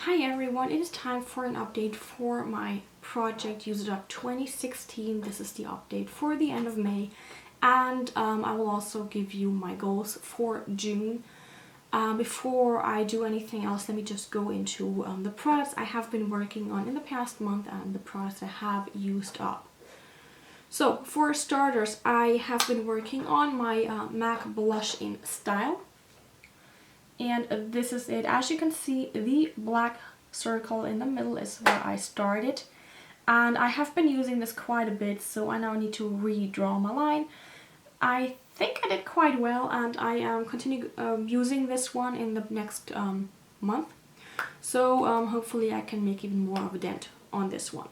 Hi everyone, it is time for an update for my project Use It Up 2016. This is the update for the end of May, and I will also give you my goals for June. Before I do anything else, let me just go into the products I have been working on in the past month and the products I have used up. So for starters, I have been working on my MAC blush in Style. And this is it. As you can see, the black circle in the middle is where I started. And I have been using this quite a bit, so I now need to redraw my line. I think I did quite well, and I am continue using this one in the next month. So hopefully I can make even more of a dent on this one.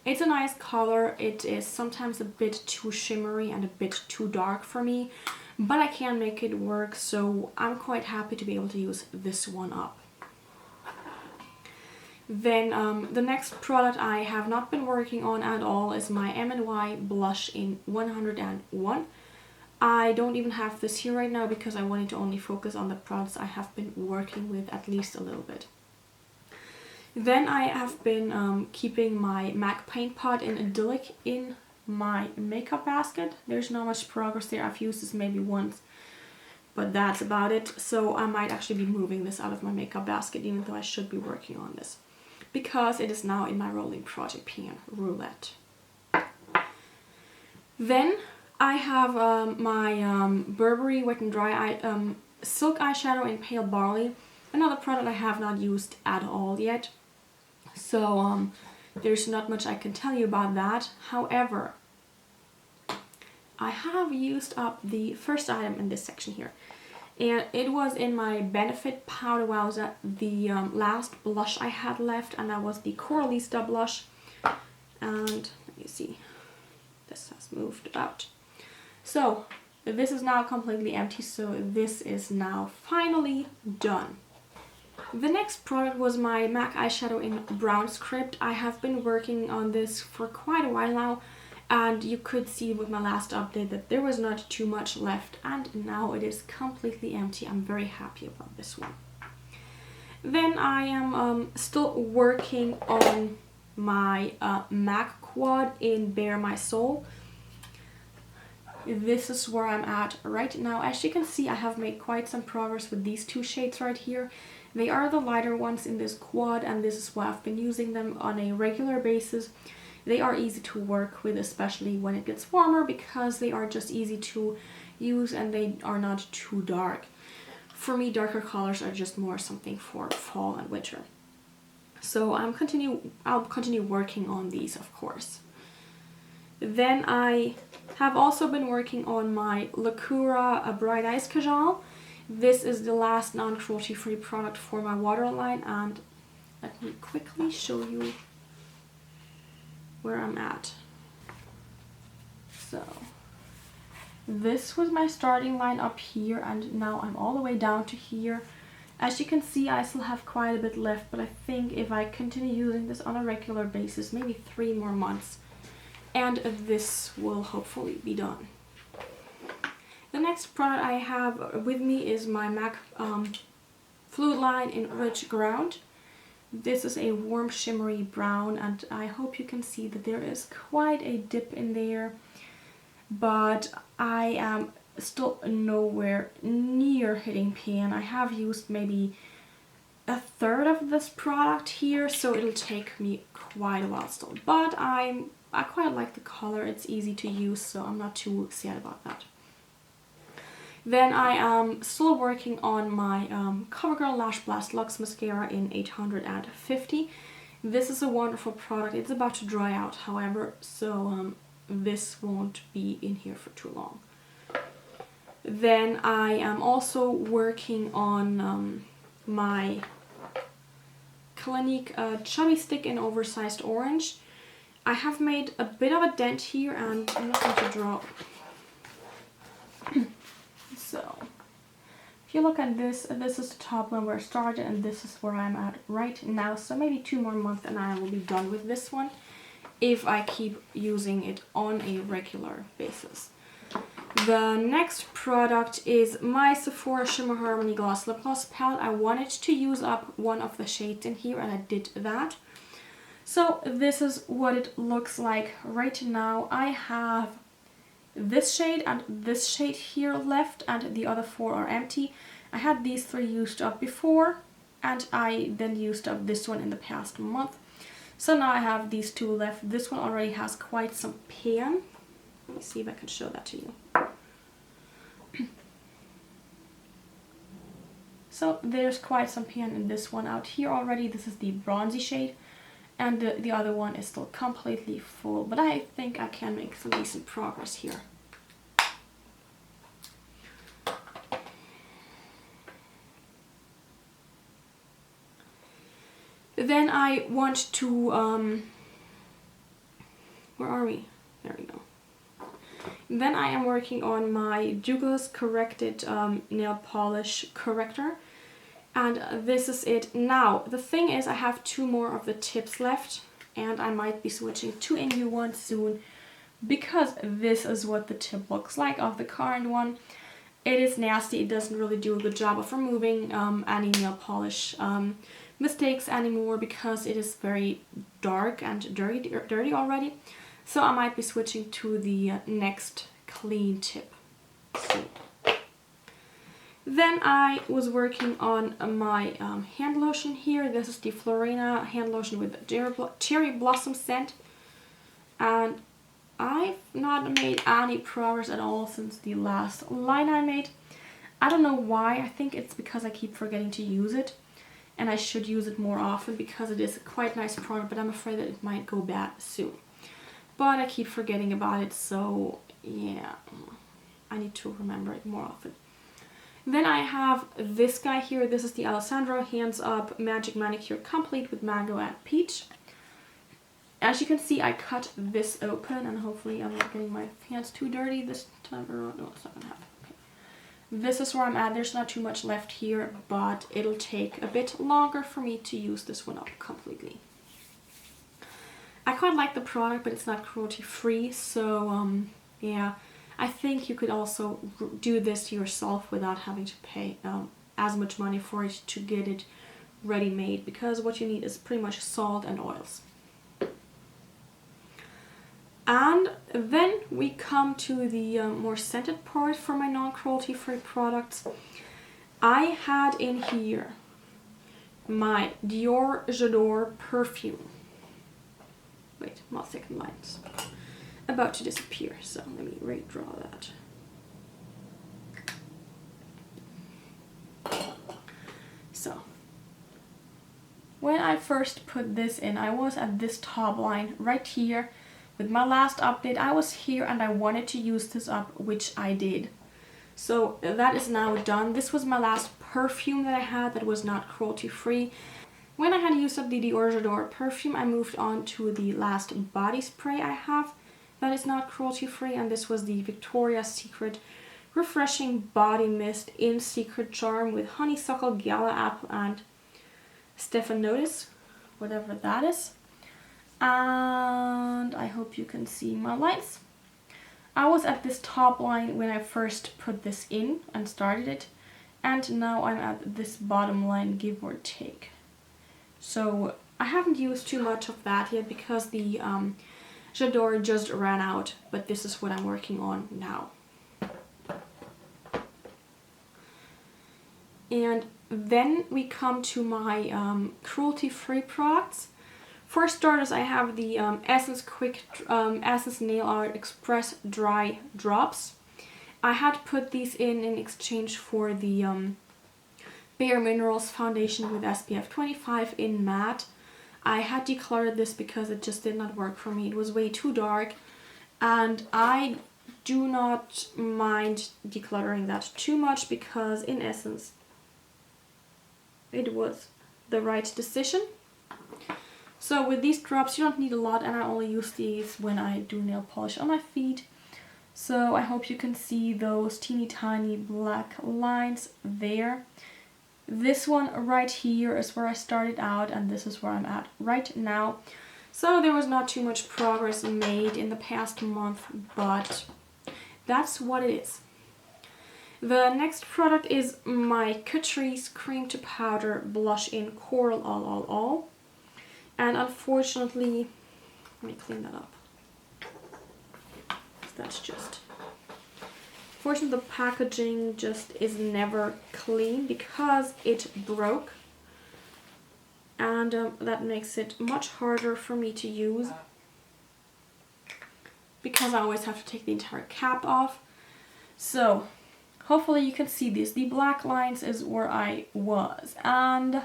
It's a nice color. It is sometimes a bit too shimmery and a bit too dark for me, but I can make it work, so I'm quite happy to be able to use this one up. Then the next product I have not been working on at all is my M&Y blush in 101. I don't even have this here right now because I wanted to only focus on the products I have been working with at least a little bit. Then I have been keeping my MAC paint pot in Idyllic in my makeup basket. There's not much progress there. I've used this maybe once, but that's about it. So I might actually be moving this out of my makeup basket, even though I should be working on this, because it is now in my rolling project pan roulette. Then I have my Burberry Wet n Dry Silk eyeshadow in Pale Barley, another product I have not used at all yet. So there's not much I can tell you about that. However, I have used up the first item in this section here, and it was in my Benefit Powder Wowza, the last blush I had left, and that was the Coralista blush. And let me see, this has moved about. So this is now completely empty, so this is now finally done. The next product was my MAC eyeshadow in Brown Script. I have been working on this for quite a while now, and you could see with my last update that there was not too much left, and now it is completely empty. I'm very happy about this one. Then I am still working on my MAC quad in Bare My Soul. This is where I'm at right now. As you can see, I have made quite some progress with these two shades right here. They are the lighter ones in this quad, and this is why I've been using them on a regular basis. They are easy to work with, especially when it gets warmer, because they are just easy to use and they are not too dark. For me, darker colors are just more something for fall and winter. So I'll continue working on these, of course. Then I have also been working on my Lacura Bright Eyes Kajal. This is the last non-cruelty free product for my waterline, and let me quickly show you where I'm at. So this was my starting line up here, and now I'm all the way down to here. As you can see, I still have quite a bit left, but I think if I continue using this on a regular basis, maybe 3 more months, and this will hopefully be done. The next product I have with me is my MAC Fluid line in Rich Ground. This is a warm shimmery brown, and I hope you can see that there is quite a dip in there, but I am still nowhere near hitting pan. I have used maybe a third of this product here, so it'll take me quite a while still, but I quite like the color. It's easy to use, so I'm not too sad about that. Then I am still working on my CoverGirl Lash Blast Luxe Mascara in 850. This is a wonderful product. It's about to dry out, however, so this won't be in here for too long. Then I am also working on my Clinique Chubby Stick in Oversized Orange. I have made a bit of a dent here, and I'm not going to draw. So if you look at this, this is the top one where I started, and this is where I'm at right now. So maybe 2 more months and I will be done with this one, if I keep using it on a regular basis. The next product is my Sephora Shimmer Harmony Gloss Lip Gloss palette. I wanted to use up one of the shades in here and I did that. So this is what it looks like right now. I have this shade and this shade here left and the other 4 are empty. I had these 3 used up before and I then used up this one in the past month. So now I have these 2 left. This one already has quite some pan. Let me see if I can show that to you. So there's quite some pan in this one out here already. This is the bronzy shade. And the other one is still completely full. But I think I can make some decent progress here. Then I want to, where are we? There we go. Then I am working on my Douglas Corrected Nail Polish Corrector. And this is it. Now, the thing is I have 2 more of the tips left. And I might be switching to a new one soon. Because this is what the tip looks like of the current one. It is nasty. It doesn't really do a good job of removing any nail polish mistakes anymore because it is very dark and dirty already. So I might be switching to the next clean tip soon. Then I was working on my hand lotion here. This is the Florina hand lotion with cherry blossom scent. And I've not made any progress at all since the last line I made. I don't know why. I think it's because I keep forgetting to use it. And I should use it more often because it is a quite nice product, but I'm afraid that it might go bad soon. But I keep forgetting about it, so yeah, I need to remember it more often. Then I have this guy here. This is the Alessandro Hands Up Magic Manicure Complete with Mango and Peach. As you can see, I cut this open, and hopefully I'm not getting my hands too dirty this time around. No, it's not gonna happen. Okay. This is where I'm at. There's not too much left here, but it'll take a bit longer for me to use this one up completely. I quite like the product, but it's not cruelty free, so yeah, I think you could also do this yourself without having to pay as much money for it to get it ready made, because what you need is pretty much salt and oils. And then we come to the more scented part for my non-cruelty free products. I had in here my Dior J'adore perfume. Wait, my second line's about to disappear, so let me redraw that. So, when I first put this in, I was at this top line right here. With my last update, I was here and I wanted to use this up, which I did. So that is now done. This was my last perfume that I had that was not cruelty free. When I had used up the Dior J'adore perfume, I moved on to the last body spray I have that is not cruelty free, and this was the Victoria's Secret Refreshing Body Mist in Secret Charm with honeysuckle, gala apple, and stephanotis, whatever that is. And I hope you can see my lines. I was at this top line when I first put this in and started it, and now I'm at this bottom line, give or take. So I haven't used too much of that yet because the J'adore just ran out, but this is what I'm working on now. And then we come to my cruelty-free products. For starters, I have the Essence Essence Nail Art Express Dry Drops. I had put these in exchange for the Bare Minerals foundation with SPF 25 in matte. I had decluttered this because it just did not work for me. It was way too dark, and I do not mind decluttering that too much because in essence it was the right decision. So with these drops you don't need a lot, and I only use these when I do nail polish on my feet. So I hope you can see those teeny tiny black lines there. This one right here is where I started out, and this is where I'm at right now. So there was not too much progress made in the past month, but that's what it is. The next product is my Catrice Cream to Powder Blush in Coral All. And unfortunately, let me clean that up. That's just... Unfortunately, the packaging just is never clean because it broke. And that makes it much harder for me to use, because I always have to take the entire cap off. So hopefully you can see this. The black lines is where I was, and the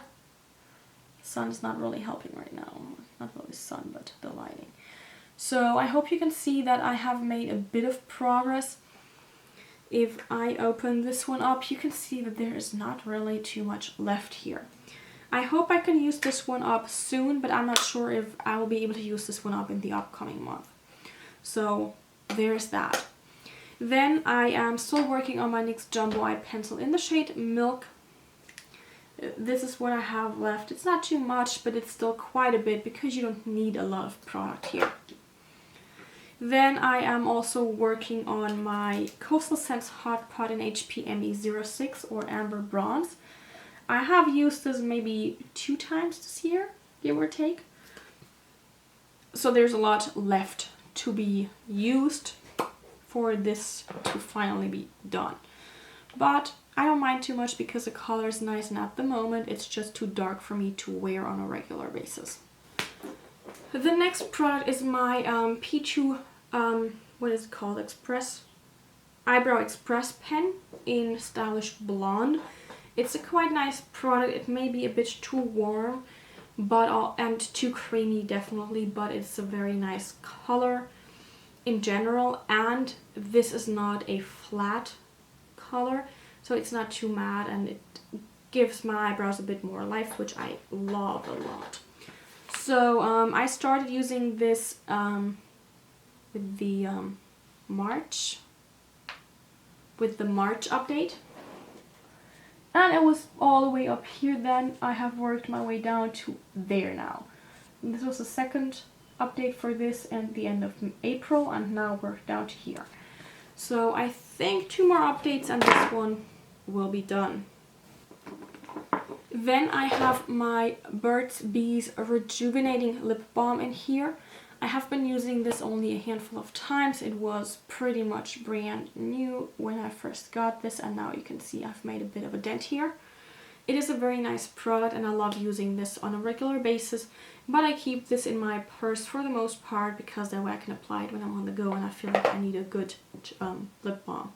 sun's not really helping right now. Not really sun, but the lighting. So I hope you can see that I have made a bit of progress. If I open this one up, you can see that there is not really too much left here. I hope I can use this one up soon, but I'm not sure if I will be able to use this one up in the upcoming month. So there's that. Then I am still working on my NYX Jumbo Eye Pencil in the shade Milk. This is what I have left. It's not too much, but it's still quite a bit because you don't need a lot of product here. Then I am also working on my Coastal Scents Hot Pot in HPME 06 or Amber Bronze. I have used this maybe 2 times this year, give or take. So there's a lot left to be used for this to finally be done. But I don't mind too much because the color is nice, and at the moment it's just too dark for me to wear on a regular basis. The next product is my P2, what is it called? Eyebrow Express pen in Stylish Blonde. It's a quite nice product. It may be a bit too warm, and too creamy definitely, but it's a very nice color in general, and this is not a flat color, so it's not too matte, and it gives my eyebrows a bit more life, which I love a lot. So I started using this with the March update. And it was all the way up here then. I have worked my way down to there now. This was the second update for this and the end of April, and now we're down to here. So I think 2 more updates and this one will be done. Then I have my Burt's Bees Rejuvenating Lip Balm in here. I have been using this only a handful of times. It was pretty much brand new when I first got this, and now you can see I've made a bit of a dent here. It is a very nice product and I love using this on a regular basis, but I keep this in my purse for the most part because that way I can apply it when I'm on the go and I feel like I need a good lip balm.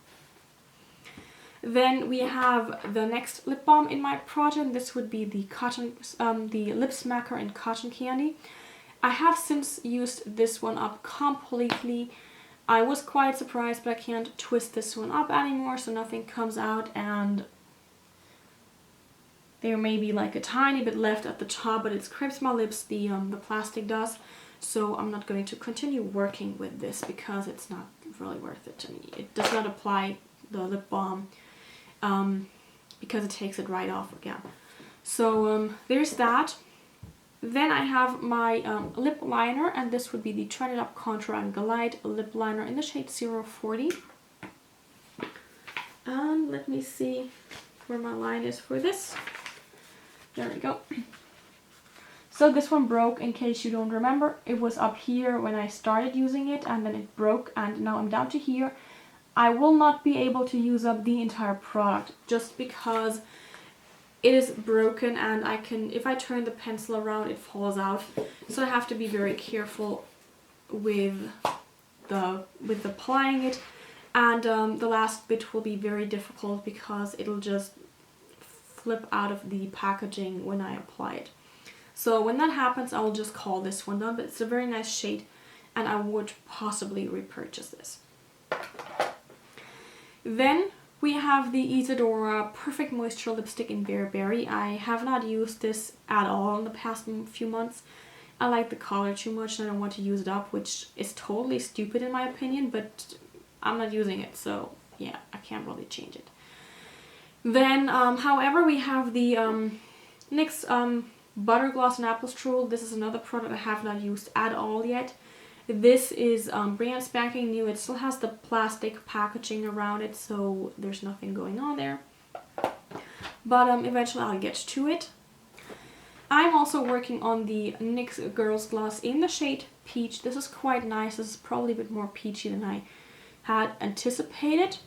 Then we have the next lip balm in my project. This would be the Lip Smacker in Cotton Candy. I have since used this one up completely. I was quite surprised, but I can't twist this one up anymore, so nothing comes out, and there may be like a tiny bit left at the top, but it scrapes my lips, the plastic does, so I'm not going to continue working with this because it's not really worth it to me. It does not apply the lip balm because it takes it right off again. So there's that. Then I have my lip liner, and this would be the Trended Up Contour and Glide lip liner in the shade 040. And let me see where my line is for this. There we go. So this one broke, in case you don't remember. It was up here when I started using it, and then it broke, and now I'm down to here. I will not be able to use up the entire product just because it is broken, and if I turn the pencil around, it falls out. So I have to be very careful with applying it, and the last bit will be very difficult because it'll just flip out of the packaging when I apply it. So when that happens, I will just call this one done, but it's a very nice shade and I would possibly repurchase this. Then we have the Isadora Perfect Moisture Lipstick in Bearberry. I have not used this at all in the past few months. I like the color too much and I don't want to use it up, which is totally stupid in my opinion, but I'm not using it, so yeah, I can't really change it. Then, however, we have the NYX Butter Gloss and Apple Strudel. This is another product I have not used at all yet. This is brand spanking new. It still has the plastic packaging around it, so there's nothing going on there. But eventually I'll get to it. I'm also working on the NYX Girls Gloss in the shade Peach. This is quite nice. This is probably a bit more peachy than I had anticipated.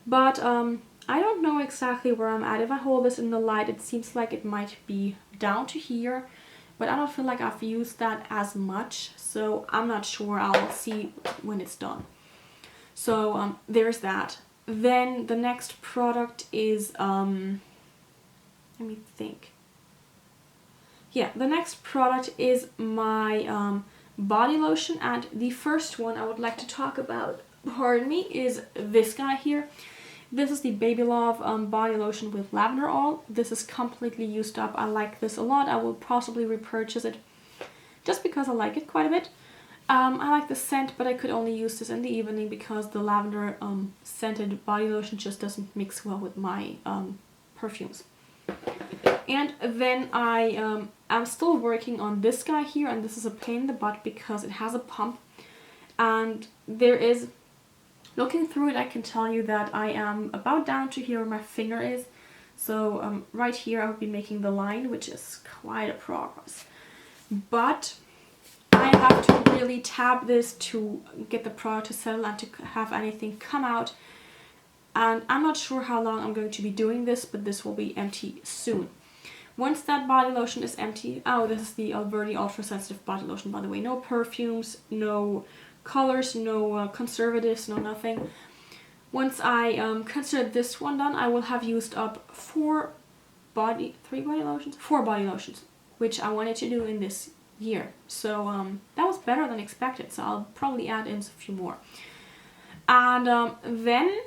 But I don't know exactly where I'm at. If I hold this in the light, it seems like it might be down to here. But I don't feel like I've used that as much. So I'm not sure. I'll see when it's done. So there's that. Then the next product is, let me think. Yeah, the next product is my body lotion, and the first one I would like to talk about, pardon me, is this guy here. This is the Baby Love body lotion with lavender oil. This is completely used up. I like this a lot. I will possibly repurchase it just because I like it quite a bit. I like the scent, but I could only use this in the evening because the lavender scented body lotion just doesn't mix well with my perfumes. And then I'm still working on this guy here, and this is a pain in the butt because it has a pump, and there is, looking through it, I can tell you that I am about down to here where my finger is. So right here I would be making the line, which is quite a progress. But I have to really tap this to get the product to settle and to have anything come out. And I'm not sure how long I'm going to be doing this, but this will be empty soon. Once that body lotion is empty, oh, this is the Alberti Ultra Sensitive Body Lotion, by the way. No perfumes, no colors, no conservatives, no nothing. Once I consider this one done, I will have used up 4 body lotions, which I wanted to do in this year. So that was better than expected, so I'll probably add in a few more. And then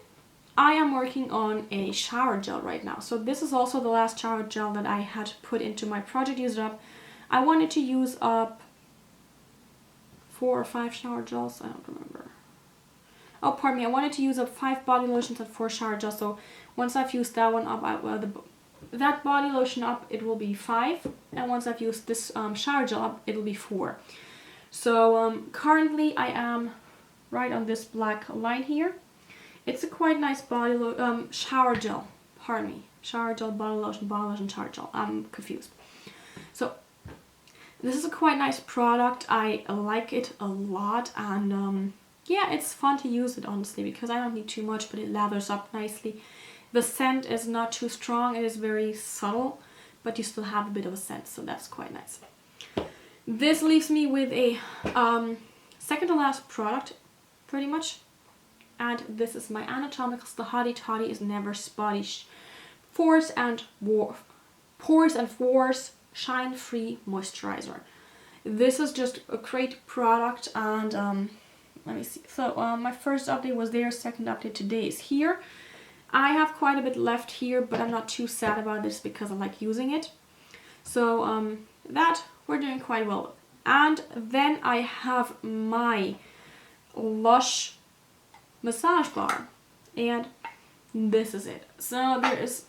I am working on a shower gel right now. So this is also the last shower gel that I had put into my project. Used up. I wanted to use up 4 or 5 shower gels. I don't remember. Oh, pardon me. I wanted to use up 5 body lotions and 4 shower gels. So once I've used that one up, that body lotion up, it will be 5. And once I've used this shower gel up, it'll be 4. So currently I am right on this black line here. It's a quite nice body shower gel. Pardon me. Shower gel, body lotion, shower gel. I'm confused. So this is a quite nice product. I like it a lot, and yeah, it's fun to use it honestly because I don't need too much, but it lathers up nicely. The scent is not too strong. It is very subtle, but you still have a bit of a scent, so that's quite nice. This leaves me with a second to last product, pretty much. And this is my Anatomicals, the Hottie Toddy is Never Spotty Pores and Pores Shine Free Moisturizer. This is just a great product, and let me see. So my first update was there, second update today is here. I have quite a bit left here, but I'm not too sad about this because I like using it. So that we're doing quite well. And then I have my Lush massage bar, and this is it. So there is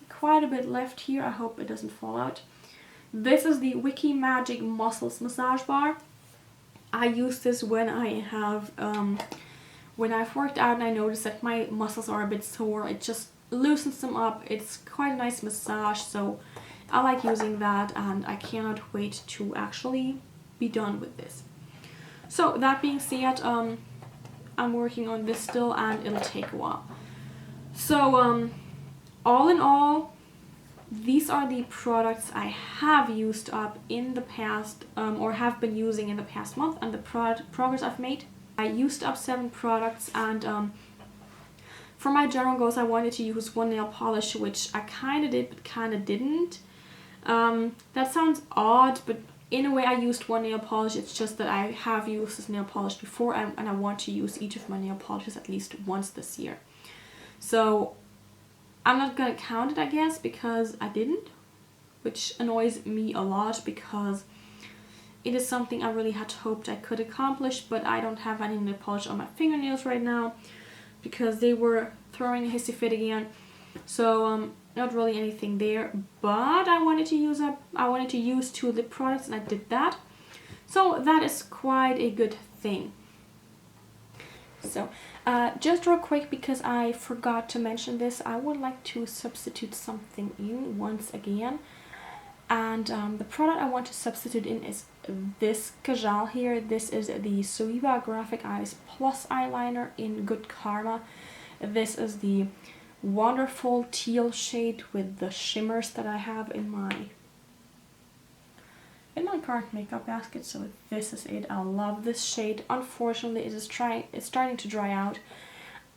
quite a bit left here. I hope it doesn't fall out. This is the Wiki Magic Muscles massage bar. I use this when I have when I've worked out and I notice that my muscles are a bit sore. It just loosens them up. It's quite a nice massage, so I like using that, and I cannot wait to actually be done with this. So that being said, I'm working on this still, and it'll take a while. So all in all, these are the products I have used up in the past, or have been using in the past month, and the progress I've made. I used up 7 products, and for my general goals I wanted to use 1 nail polish, which I kind of did but kind of didn't. That sounds odd, but in a way I used 1 nail polish. It's just that I have used this nail polish before, and I want to use each of my nail polishes at least once this year. So I'm not gonna count it, I guess, because I didn't, which annoys me a lot because it is something I really had hoped I could accomplish, but I don't have any nail polish on my fingernails right now because they were throwing a hissy fit again. So not really anything there, but I wanted to use 2 lip products, and I did that. So that is quite a good thing. So just real quick, because I forgot to mention this, I would like to substitute something in once again. And the product I want to substitute in is this Kajal here. This is the Suiva Graphic Eyes Plus Eyeliner in Good Karma. This is the wonderful teal shade with the shimmers that I have in my current makeup basket. So this is it. I love this shade. Unfortunately, it's starting to dry out,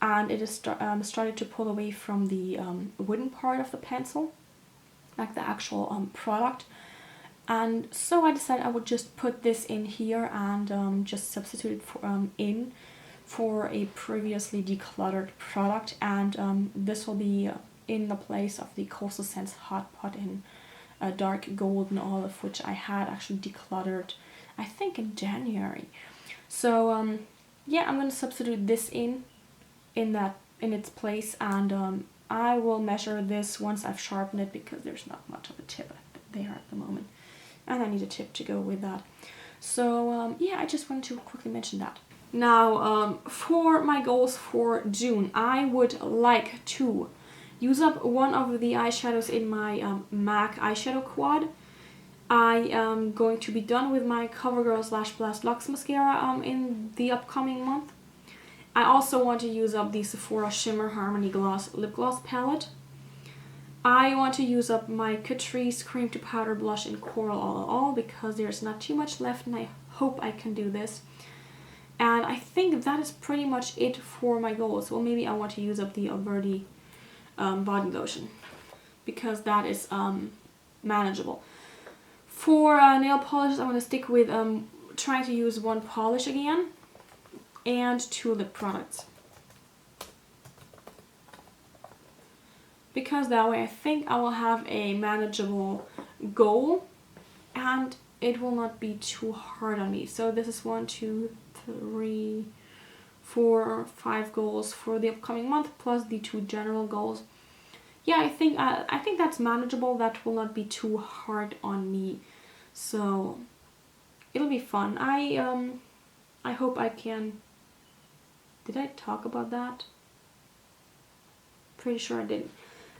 and it is starting to pull away from the wooden part of the pencil, like the actual product. And so I decided I would just put this in here and just substitute it for a previously decluttered product. And this will be in the place of the Coastal Scents Hot Pot in a dark golden olive, which I had actually decluttered, I think, in January. So yeah, I'm going to substitute this in its place, and I will measure this once I've sharpened it, because there's not much of a tip there at the moment, and I need a tip to go with that. So yeah, I just wanted to quickly mention that. Now for my goals for June, I would like to use up one of the eyeshadows in my MAC eyeshadow quad. I am going to be done with my CoverGirl Lash Blast Luxe Mascara in the upcoming month. I also want to use up the Sephora Shimmer Harmony Gloss Lip Gloss Palette. I want to use up my Catrice Cream to Powder Blush in Coral All, because there's not too much left, and I hope I can do this. And I think that is pretty much it for my goals. Well, maybe I want to use up the Alberti body lotion, because that is manageable. For nail polishes, I want to stick with trying to use one polish again and 2 lip products, because that way I think I will have a manageable goal and it will not be too hard on me. So this is 1, 2, 3, 4, 5 goals for the upcoming month, plus the 2 general goals. Yeah, I think that's manageable. That will not be too hard on me, so it'll be fun. I hope I can. Did I talk about that? Pretty sure I didn't.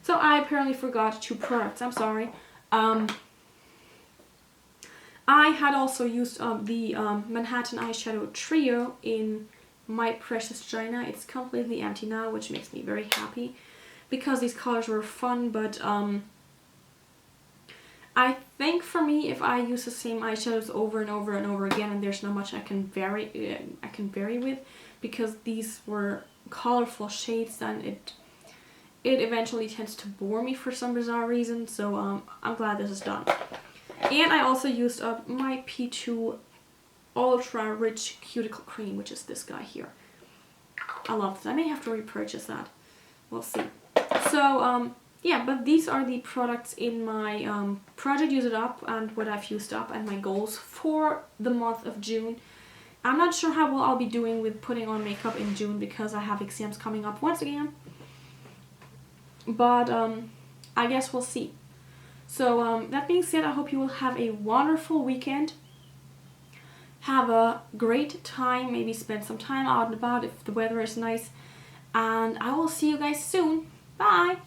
So I apparently forgot 2 products. I'm sorry. I had also used the Manhattan Eyeshadow Trio in My Precious China. It's completely empty now, which makes me very happy, because these colors were fun. But I think for me, if I use the same eyeshadows over and over and over again, and there's not much I can vary with, because these were colorful shades, then it eventually tends to bore me for some bizarre reason. So I'm glad this is done. And I also used up my P2 Ultra Rich Cuticle Cream, which is this guy here. I love this. I may have to repurchase that. We'll see. So yeah, but these are the products in my Project Use It Up and what I've used up, and my goals for the month of June. I'm not sure how well I'll be doing with putting on makeup in June, because I have exams coming up once again. But I guess we'll see. So that being said, I hope you will have a wonderful weekend. Have a great time. Maybe spend some time out and about if the weather is nice. And I will see you guys soon. Bye!